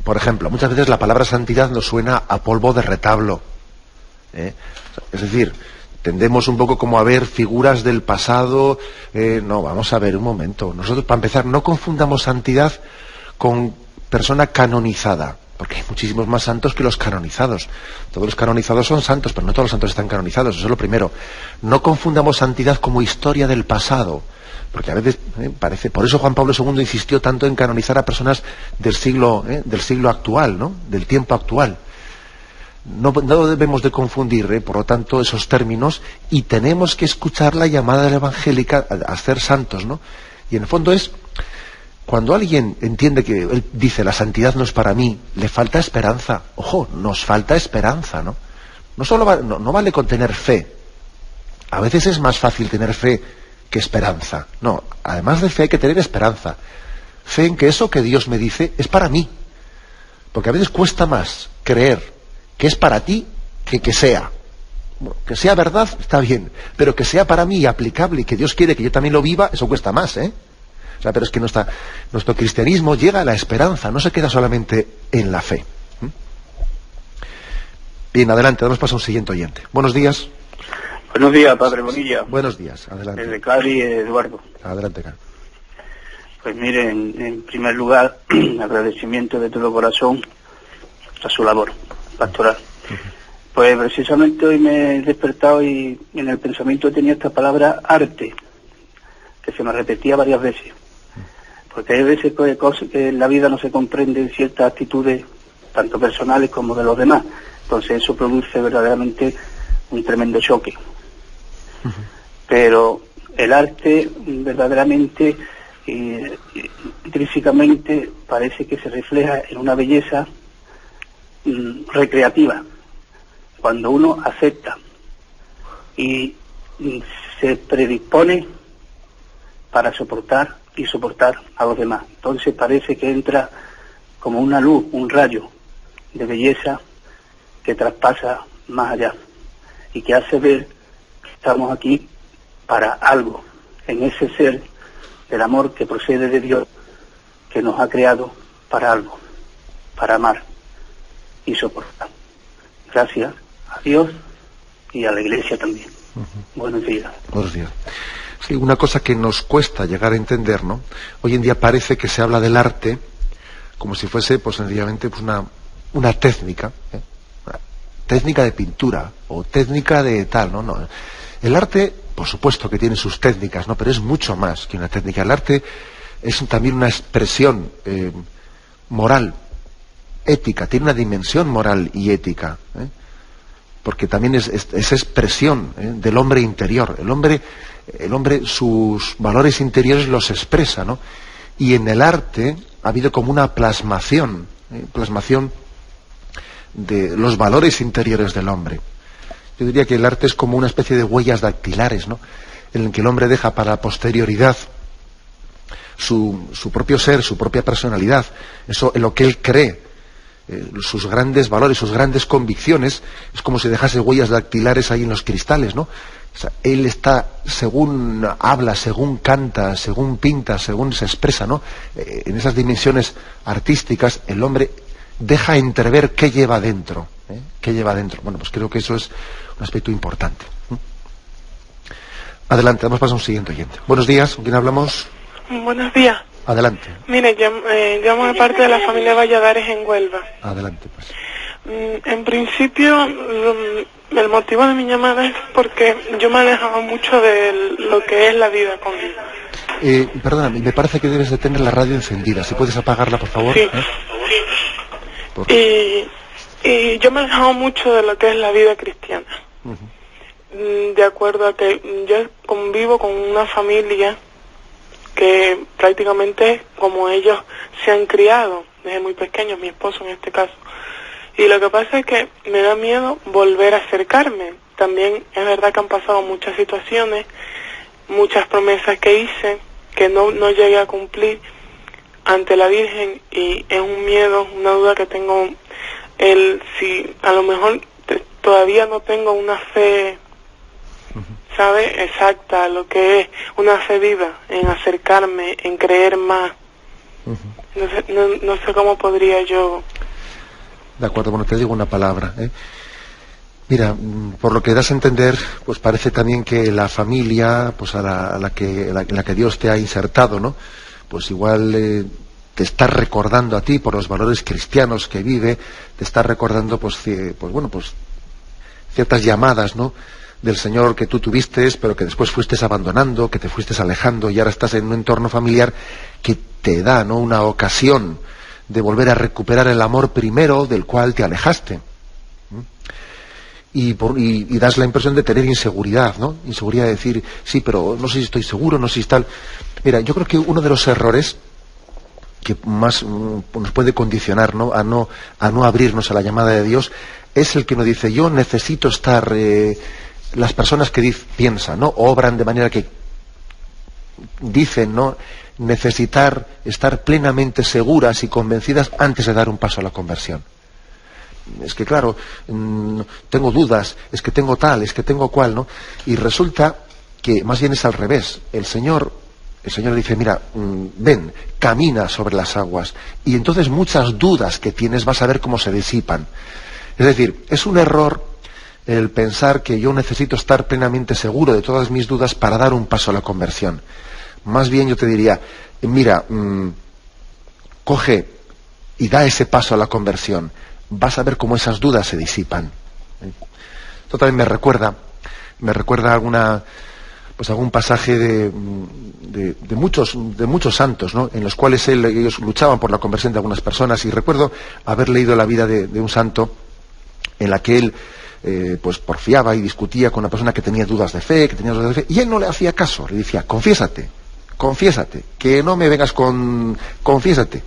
Por ejemplo, muchas veces la palabra santidad nos suena a polvo de retablo. Es decir, tendemos un poco como a ver figuras del pasado. No, vamos a ver un momento. Nosotros, para empezar, no confundamos santidad con persona canonizada, porque hay muchísimos más santos que los canonizados. Todos los canonizados son santos, pero no todos los santos están canonizados, eso es lo primero. No confundamos santidad como historia del pasado, porque a veces parece, por eso Juan Pablo II insistió tanto en canonizar a personas del siglo actual, ¿no? Del tiempo actual. No debemos de confundir, por lo tanto, esos términos, y tenemos que escuchar la llamada de la evangélica a ser santos, ¿no? Y en el fondo es, cuando alguien entiende que él dice la santidad no es para mí, le falta esperanza. Ojo, nos falta esperanza, ¿no? No vale con tener fe. A veces es más fácil tener fe que esperanza. No, además de fe hay que tener esperanza. Fe en que eso que Dios me dice es para mí. Porque a veces cuesta más creer que es para ti que sea. Bueno, que sea verdad, está bien, pero que sea para mí y aplicable y que Dios quiere que yo también lo viva, eso cuesta más, O sea, pero es que nuestro cristianismo llega a la esperanza, no se queda solamente en la fe. Bien, adelante, damos paso a un siguiente oyente. Buenos días. Buenos días, Padre Bonilla. Buenos días, adelante. Desde Cádiz, Eduardo. Adelante, Cádiz. Pues mire, en primer lugar, agradecimiento de todo corazón a su labor pastoral. Pues precisamente hoy me he despertado y en el pensamiento tenía esta palabra arte, que se me repetía varias veces. Porque hay veces que en la vida no se comprenden ciertas actitudes, tanto personales como de los demás. Entonces eso produce verdaderamente un tremendo choque. Pero el arte verdaderamente, intrínsecamente, parece que se refleja en una belleza recreativa, cuando uno acepta y se predispone para soportar y soportar a los demás. Entonces parece que entra como una luz, un rayo de belleza que traspasa más allá y que hace ver que estamos aquí para algo, en ese ser del amor que procede de Dios, que nos ha creado para algo, para amar y soportar. Gracias a Dios y a la Iglesia también. Buenos días. Buenos días. Sí, una cosa que nos cuesta llegar a entender, ¿no? Hoy en día parece que se habla del arte como si fuese, pues sencillamente, pues una técnica, una técnica de pintura o técnica de tal, ¿no? No. El arte, por supuesto que tiene sus técnicas, ¿no? Pero es mucho más que una técnica. El arte es también una expresión moral, ética, tiene una dimensión moral y ética, porque también es expresión del hombre interior. El hombre sus valores interiores los expresa, ¿no? Y en el arte ha habido como una plasmación de los valores interiores del hombre. Yo diría que el arte es como una especie de huellas dactilares, ¿no? En el que el hombre deja para la posterioridad su propio ser, su propia personalidad, eso en lo que él cree, sus grandes valores, sus grandes convicciones. Es como si dejase huellas dactilares ahí en los cristales, ¿no? O sea, él está, según habla, según canta, según pinta, según se expresa, ¿no? En esas dimensiones artísticas, el hombre deja entrever qué lleva dentro. ¿Qué lleva dentro? Bueno, pues creo que eso es un aspecto importante. Adelante, vamos a pasar a un siguiente oyente. Buenos días, ¿con quién hablamos? Buenos días. Adelante. Mire, llamo de parte de la familia Valladares en Huelva. Adelante, pues. En principio, el motivo de mi llamada es porque yo me he alejado mucho de lo que es la vida conmigo. Perdona, me parece que debes de tener la radio encendida. Si puedes apagarla, por favor. Sí. Y yo me he alejado mucho de lo que es la vida cristiana. De acuerdo a que yo convivo con una familia que prácticamente como ellos se han criado desde muy pequeños, mi esposo en este caso. Y lo que pasa es que me da miedo volver a acercarme. También es verdad que han pasado muchas situaciones, muchas promesas que hice, que no llegué a cumplir ante la Virgen, y es un miedo, una duda que tengo, si a lo mejor todavía no tengo una fe, ¿sabe? Exacta, lo que es una fe viva, en acercarme, en creer más. No sé cómo podría yo... De acuerdo, bueno, te digo una palabra. Mira, por lo que das a entender, pues parece también que la familia, pues en la que Dios te ha insertado, ¿no? Pues igual te está recordando a ti, por los valores cristianos que vive, te está recordando, pues ciertas llamadas, ¿no?, del Señor que tú tuviste, pero que después fuiste abandonando, que te fuiste alejando, y ahora estás en un entorno familiar que te da, ¿no?, una ocasión de volver a recuperar el amor primero del cual te alejaste. Y das la impresión de tener inseguridad, ¿no? Inseguridad de decir, sí, pero no sé si estoy seguro, no sé si tal. Mira, yo creo que uno de los errores que más nos puede condicionar, ¿no?, a no abrirnos a la llamada de Dios, es el que nos dice, yo necesito estar... las personas que piensan, ¿no?, obran de manera que dicen, ¿no?, necesitar estar plenamente seguras y convencidas antes de dar un paso a la conversión. Es que claro, tengo dudas, es que tengo tal, es que tengo cual, ¿no? Y resulta que más bien es al revés. El Señor dice, mira, ven, camina sobre las aguas, y entonces muchas dudas que tienes vas a ver cómo se disipan. Es decir, es un error el pensar que yo necesito estar plenamente seguro de todas mis dudas para dar un paso a la conversión. Más bien yo te diría, mira, coge y da ese paso a la conversión. Vas a ver cómo esas dudas se disipan. Esto también me recuerda algún pasaje de muchos santos, ¿no?, en los cuales ellos luchaban por la conversión de algunas personas, y recuerdo haber leído la vida de un santo en la que él pues porfiaba y discutía con una persona que tenía dudas de fe, y él no le hacía caso, le decía, confiésate, que no me vengas confiésate.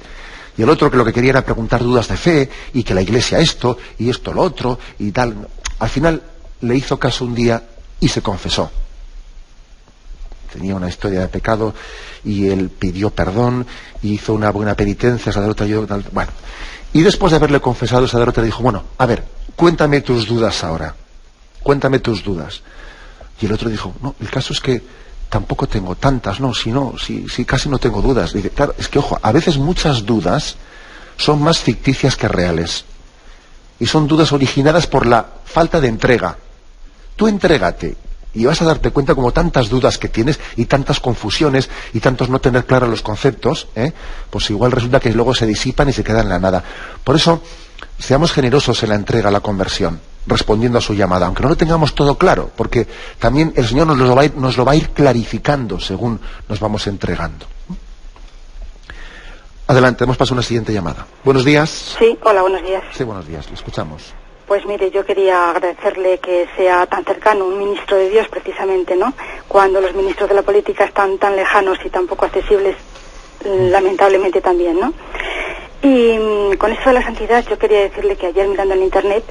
Y el otro, que lo que quería era preguntar dudas de fe, y que la Iglesia esto, y esto lo otro, y tal. Al final le hizo caso un día y se confesó. Tenía una historia de pecado y él pidió perdón y hizo una buena penitencia. Sacerdote, bueno. Y después de haberle confesado, el sacerdote le dijo, bueno, a ver, cuéntame tus dudas ahora. Cuéntame tus dudas. Y el otro dijo, no, el caso es que tampoco tengo tantas, si casi no tengo dudas. Dice, claro, es que ojo, a veces muchas dudas son más ficticias que reales. Y son dudas originadas por la falta de entrega. Tú entrégate y vas a darte cuenta como tantas dudas que tienes y tantas confusiones y tantos no tener claros los conceptos, pues igual resulta que luego se disipan y se quedan en la nada. Por eso, seamos generosos en la entrega a la conversión, respondiendo a su llamada, aunque no lo tengamos todo claro, porque también el Señor nos lo va a ir clarificando según nos vamos entregando. Adelante, hemos pasado a una siguiente llamada. Buenos días. Sí, hola, buenos días. Sí, buenos días, le escuchamos. Pues mire, yo quería agradecerle que sea tan cercano, un ministro de Dios precisamente, ¿no? Cuando los ministros de la política están tan lejanos y tan poco accesibles, lamentablemente también, ¿no? Y con esto de la santidad, yo quería decirle que ayer mirando en internet,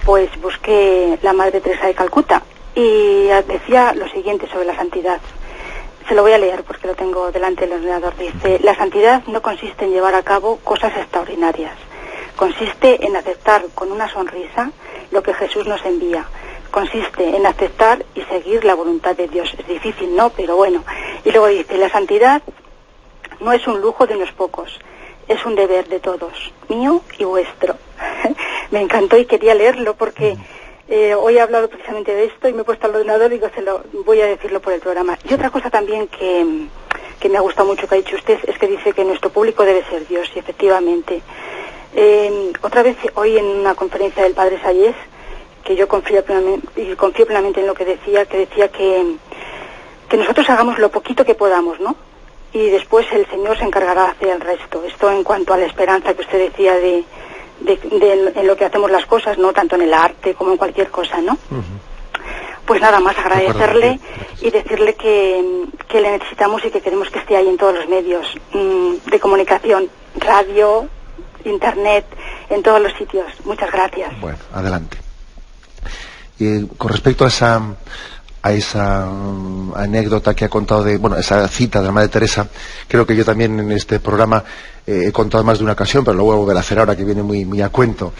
pues busqué la Madre Teresa de Calcuta y decía lo siguiente sobre la santidad. Se lo voy a leer porque lo tengo delante del ordenador. Dice, la santidad no consiste en llevar a cabo cosas extraordinarias. Consiste en aceptar con una sonrisa lo que Jesús nos envía. Consiste en aceptar y seguir la voluntad de Dios. Es difícil, ¿no? Pero bueno. Y luego dice, la santidad no es un lujo de unos pocos. Es un deber de todos, mío y vuestro. Me encantó y quería leerlo porque hoy he hablado precisamente de esto y me he puesto al ordenador y digo, voy a decirlo por el programa. Y otra cosa también que me ha gustado mucho que ha dicho usted es que dice que nuestro público debe ser Dios, y efectivamente. Otra vez hoy en una conferencia del Padre Sayés, que yo confío plenamente en lo que decía, que nosotros hagamos lo poquito que podamos, ¿no? Y después el Señor se encargará de hacer el resto. Esto en cuanto a la esperanza que usted decía en lo que hacemos las cosas, no tanto en el arte como en cualquier cosa, ¿no? Uh-huh. Pues nada más agradecerle y decirle que le necesitamos y que queremos que esté ahí en todos los medios de comunicación, radio, internet, en todos los sitios. Muchas gracias. Bueno, adelante. Con respecto a esa anécdota que ha contado esa cita de la Madre Teresa, creo que yo también en este programa he contado más de una ocasión, pero lo voy a volver a hacer ahora que viene muy a cuento.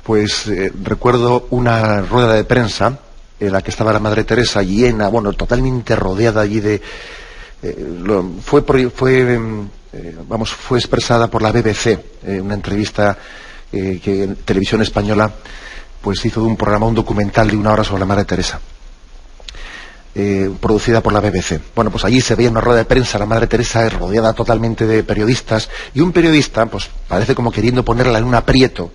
Pues recuerdo una rueda de prensa en la que estaba la Madre Teresa llena, totalmente rodeada allí fue expresada por la BBC, una entrevista que en Televisión Española pues hizo de un programa, un documental de 1 hora sobre la Madre Teresa, producida por la BBC. Pues allí se veía una rueda de prensa, la Madre Teresa rodeada totalmente de periodistas, y un periodista, pues parece como queriendo ponerla en un aprieto,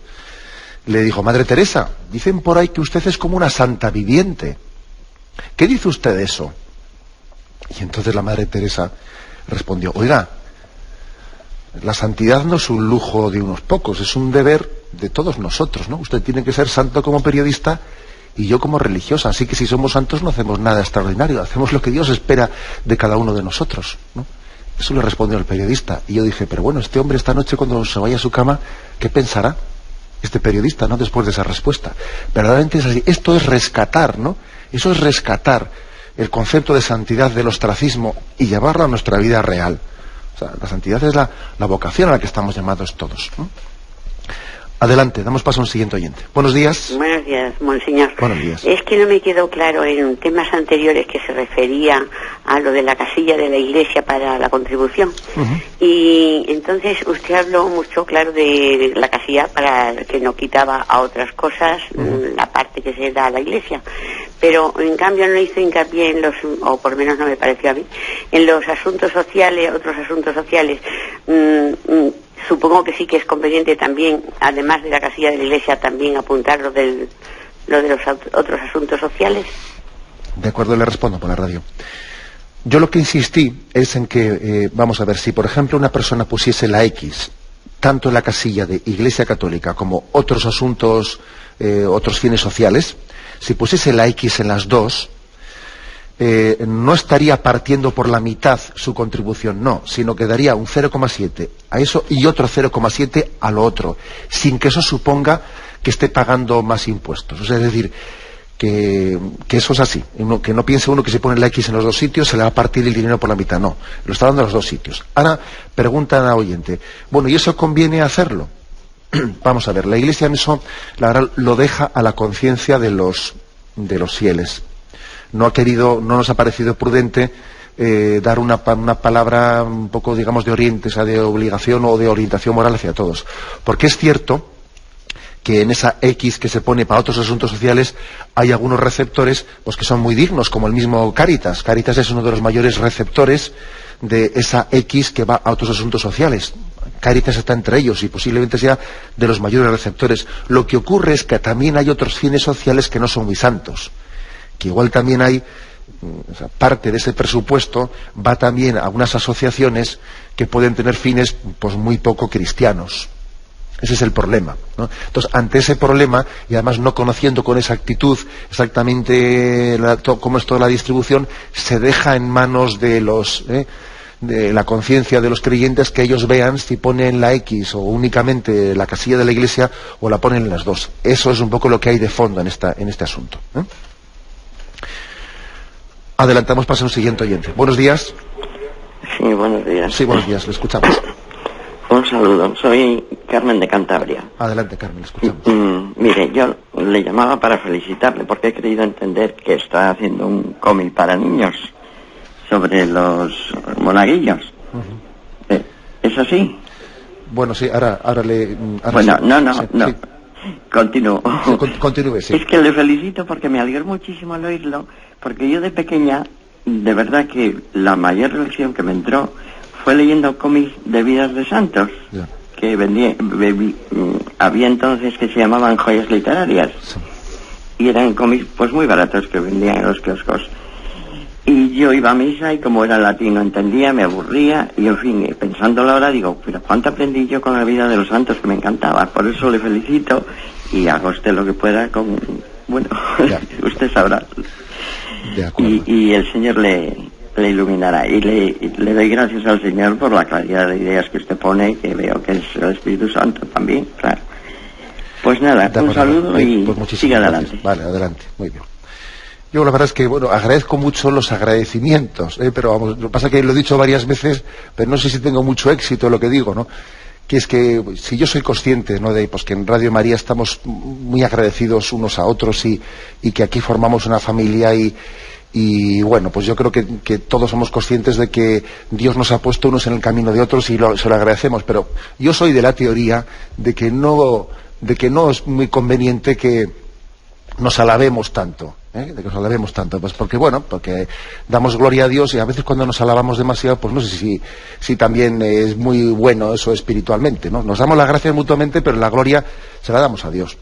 le dijo, Madre Teresa, dicen por ahí que usted es como una santa viviente. ¿Qué dice usted de eso? Y entonces la Madre Teresa respondió, oiga, la santidad no es un lujo de unos pocos, es un deber de todos nosotros, ¿no? Usted tiene que ser santo como periodista y yo como religiosa, así que si somos santos no hacemos nada extraordinario, hacemos lo que Dios espera de cada uno de nosotros, ¿no? Eso le respondió el periodista. Y yo dije, pero bueno, este hombre esta noche cuando se vaya a su cama, ¿qué pensará este periodista, no? Después de esa respuesta. Verdaderamente es así. Esto es rescatar, ¿no? Eso es rescatar el concepto de santidad del ostracismo y llevarlo a nuestra vida real. O sea, la santidad es la vocación a la que estamos llamados todos, ¿no? Adelante, damos paso a un siguiente oyente. Buenos días. Buenos días, monseñor. Buenos días. Es que no me quedó claro en temas anteriores que se refería a lo de la casilla de la Iglesia para la contribución. Uh-huh. Y entonces usted habló mucho, claro, de la casilla para que no quitaba a otras cosas, uh-huh, la parte que se da a la Iglesia. Pero en cambio no hizo hincapié o por lo menos no me pareció a mí, en los asuntos sociales, otros asuntos sociales. Supongo que sí que es conveniente también, además de la casilla de la Iglesia, también apuntar lo de los otros asuntos sociales. De acuerdo, le respondo por la radio. Yo lo que insistí es en que, vamos a ver, si por ejemplo una persona pusiese la X, tanto en la casilla de Iglesia Católica como otros asuntos, otros fines sociales, si pusiese la X en las dos, no estaría partiendo por la mitad su contribución, no, sino que daría un 0,7 a eso y otro 0,7 a lo otro, sin que eso suponga que esté pagando más impuestos. O sea, es decir, que eso es así, que no piense uno que si pone la X en los dos sitios se le va a partir el dinero por la mitad, no, lo está dando en los dos sitios. Ahora, pregunta a la oyente, bueno, ¿y eso conviene hacerlo? Vamos a ver, la Iglesia en eso, la verdad, lo deja a la conciencia de los fieles. No nos ha parecido prudente dar una palabra un poco, digamos, de oriente, o sea, de obligación o de orientación moral hacia todos. Porque es cierto que en esa X que se pone para otros asuntos sociales hay algunos receptores pues que son muy dignos, como el mismo Cáritas. Cáritas es uno de los mayores receptores de esa X que va a otros asuntos sociales. Cáritas está entre ellos y posiblemente sea de los mayores receptores. Lo que ocurre es que también hay otros fines sociales que no son muy santos, que igual también hay, o sea, parte de ese presupuesto va también a unas asociaciones que pueden tener fines pues muy poco cristianos. Ese es el problema, ¿no? Entonces, ante ese problema, y además no conociendo con exactitud exactamente cómo es toda la distribución, se deja en manos de la conciencia de los creyentes que ellos vean si ponen la X o únicamente la casilla de la Iglesia o la ponen en las dos. Eso es un poco lo que hay de fondo en este asunto, ¿eh? Adelantamos para un siguiente oyente. Buenos días. Sí, buenos días. Sí, buenos días, le escuchamos. Un saludo, soy Carmen de Cantabria. Adelante, Carmen, le escuchamos. Mire, yo le llamaba para felicitarle porque he creído entender que está haciendo un cómic para niños sobre los monaguillos. Uh-huh. ¿Es así? Bueno, sí, ahora bueno, sí. No. Sí. Continúo. Sí, continúe, sí. Es que le felicito porque me alegró muchísimo al oírlo, porque yo de pequeña, de verdad que la mayor lección que me entró fue leyendo cómics de vidas de santos, yeah, que había entonces que se llamaban joyas literarias, sí, y eran cómics pues muy baratos que vendían en los kioscos. Y yo iba a misa y como era latino entendía, me aburría y en fin, pensándolo ahora digo, pero cuánto aprendí yo con la vida de los santos que me encantaba. Por eso le felicito y haga usted lo que pueda con, bueno, usted sabrá. De acuerdo. Y el Señor le iluminará y le doy gracias al Señor por la claridad de ideas que usted pone, que veo que es el Espíritu Santo también, claro. Pues nada, un saludo y pues siga adelante. Gracias. Vale, adelante, muy bien. Yo la verdad es que, bueno, agradezco mucho los agradecimientos, pero vamos, lo que pasa es que lo he dicho varias veces, pero no sé si tengo mucho éxito en lo que digo, ¿no? Que es que si yo soy consciente, ¿no?, de pues que en Radio María estamos muy agradecidos unos a otros y que aquí formamos una familia y bueno, pues yo creo que todos somos conscientes de que Dios nos ha puesto unos en el camino de otros y se lo agradecemos, pero yo soy de la teoría de que no es muy conveniente que nos alabemos tanto, pues porque damos gloria a Dios y a veces cuando nos alabamos demasiado, pues no sé si también es muy bueno eso espiritualmente, ¿no? Nos damos las gracias mutuamente, pero la gloria se la damos a Dios.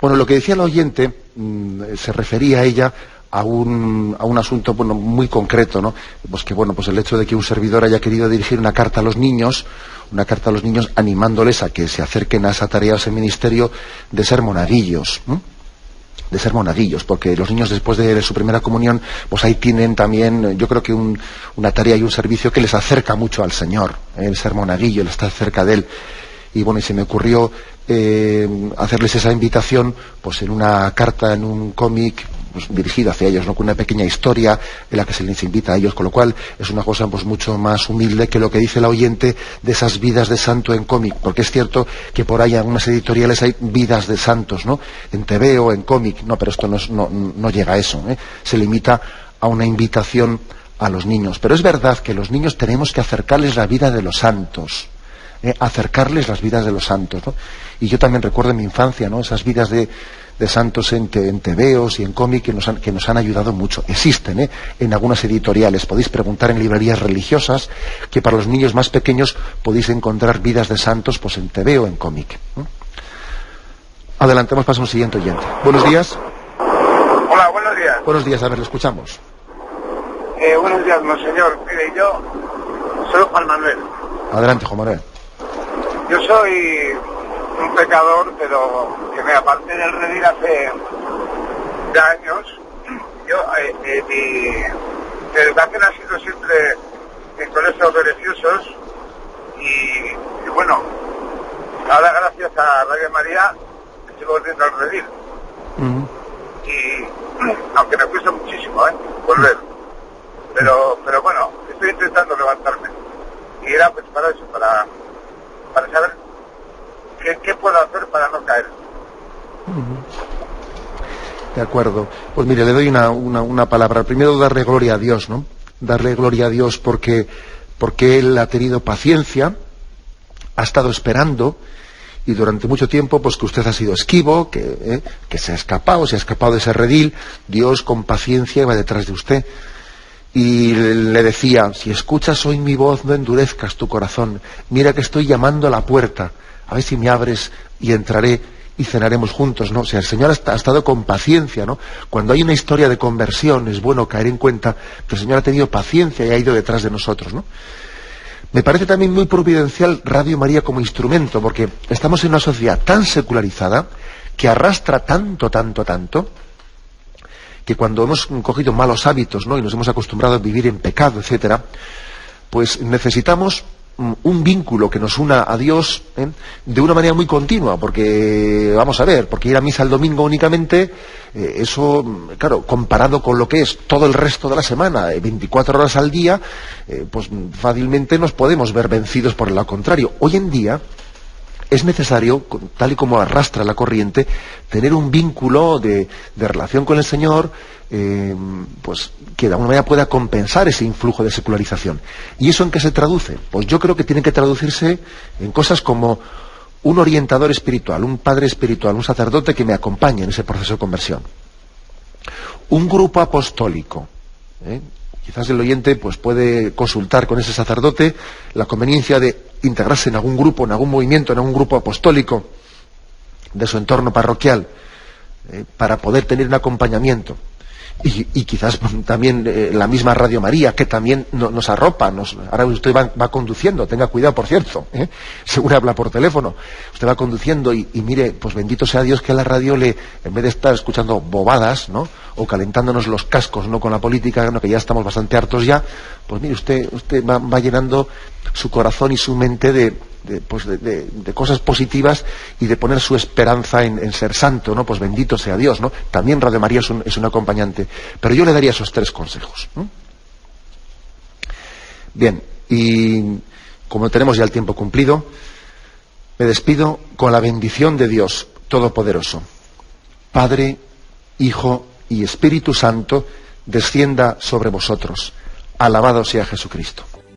Bueno, lo que decía la oyente se refería a ella a un asunto muy concreto, ¿no? Pues que pues el hecho de que un servidor haya querido dirigir una carta a los niños animándoles a que se acerquen a esa tarea, a ese ministerio de ser monaguillos, ¿no? De ser monaguillos, porque los niños después de su primera comunión, pues ahí tienen también, yo creo que una tarea y un servicio que les acerca mucho al Señor, el ser monaguillo, el estar cerca de Él. Y bueno, y se me ocurrió hacerles esa invitación, pues en una carta, en un cómic, pues dirigido hacia ellos, ¿no?, con una pequeña historia en la que se les invita a ellos, con lo cual es una cosa pues mucho más humilde que lo que dice la oyente de esas vidas de santo en cómic, porque es cierto que por ahí en algunas editoriales hay vidas de santos, ¿no?, en TV o en cómic, no, pero esto no llega a eso, ¿eh? Se limita a una invitación a los niños, pero es verdad que los niños tenemos que acercarles la vida de los santos, acercarles las vidas de los santos, ¿no? Y yo también recuerdo en mi infancia, ¿no?, esas vidas de santos en tebeos y en cómic que nos han ayudado mucho. Existen, en algunas editoriales, podéis preguntar en librerías religiosas, que para los niños más pequeños podéis encontrar vidas de santos pues en tebeo, en cómic. Adelantemos para un siguiente oyente. Buenos días. Hola, buenos días. Buenos días, a ver, le escuchamos. Buenos días, monseñor. Mire, yo soy Juan Manuel. Adelante, Juan Manuel. Yo soy un pecador, pero que me aparté del redil hace ya años, yo, mi educación ha sido siempre en colegios religiosos y bueno, ahora gracias a Radio María estoy volviendo al redil. Y aunque me cuesta muchísimo, volver. Pero bueno, estoy intentando levantarme. Y era pues para eso, para saber qué puedo hacer para no caer. De acuerdo. Pues mire, le doy una palabra. Primero, darle gloria a Dios, ¿no? Darle gloria a Dios porque Él ha tenido paciencia, ha estado esperando, y durante mucho tiempo, pues que usted ha sido esquivo, que se ha escapado de ese redil. Dios con paciencia iba detrás de usted. Y le decía, si escuchas hoy mi voz, no endurezcas tu corazón. Mira que estoy llamando a la puerta. A ver si me abres y entraré y cenaremos juntos, ¿no? O sea, el Señor ha estado con paciencia, ¿no? Cuando hay una historia de conversión, es bueno caer en cuenta que el Señor ha tenido paciencia y ha ido detrás de nosotros, ¿no? Me parece también muy providencial Radio María como instrumento, porque estamos en una sociedad tan secularizada, que arrastra tanto, que cuando hemos cogido malos hábitos, ¿no?, y nos hemos acostumbrado a vivir en pecado, etcétera, pues necesitamos un vínculo que nos una a Dios de una manera muy continua, porque, vamos a ver, porque ir a misa el domingo únicamente, eso, claro, comparado con lo que es todo el resto de la semana, 24 horas al día, pues fácilmente nos podemos ver vencidos por el contrario. Hoy en día es necesario, tal y como arrastra la corriente, tener un vínculo de relación con el Señor, pues que de alguna manera pueda compensar ese influjo de secularización. ¿Y eso en qué se traduce? Pues yo creo que tiene que traducirse en cosas como un orientador espiritual, un padre espiritual, un sacerdote que me acompañe en ese proceso de conversión. Un grupo apostólico. Quizás el oyente pues puede consultar con ese sacerdote la conveniencia de integrarse en algún grupo, en algún movimiento, en algún grupo apostólico de su entorno parroquial, para poder tener un acompañamiento. Y quizás también la misma Radio María, que también nos arropa. Ahora usted va conduciendo, tenga cuidado, por cierto, según habla por teléfono. Usted va conduciendo y mire, pues bendito sea Dios que a la radio en vez de estar escuchando bobadas, ¿no?, o calentándonos los cascos, ¿no?, con la política, ¿no?, que ya estamos bastante hartos ya, pues mire, usted va llenando su corazón y su mente de cosas positivas y de poner su esperanza en ser santo, ¿no? Pues bendito sea Dios, ¿no? También Radio María es un acompañante. Pero yo le daría esos 3 consejos, ¿no? Bien, y como tenemos ya el tiempo cumplido, me despido con la bendición de Dios Todopoderoso. Padre, Hijo y Espíritu Santo, descienda sobre vosotros. Alabado sea Jesucristo.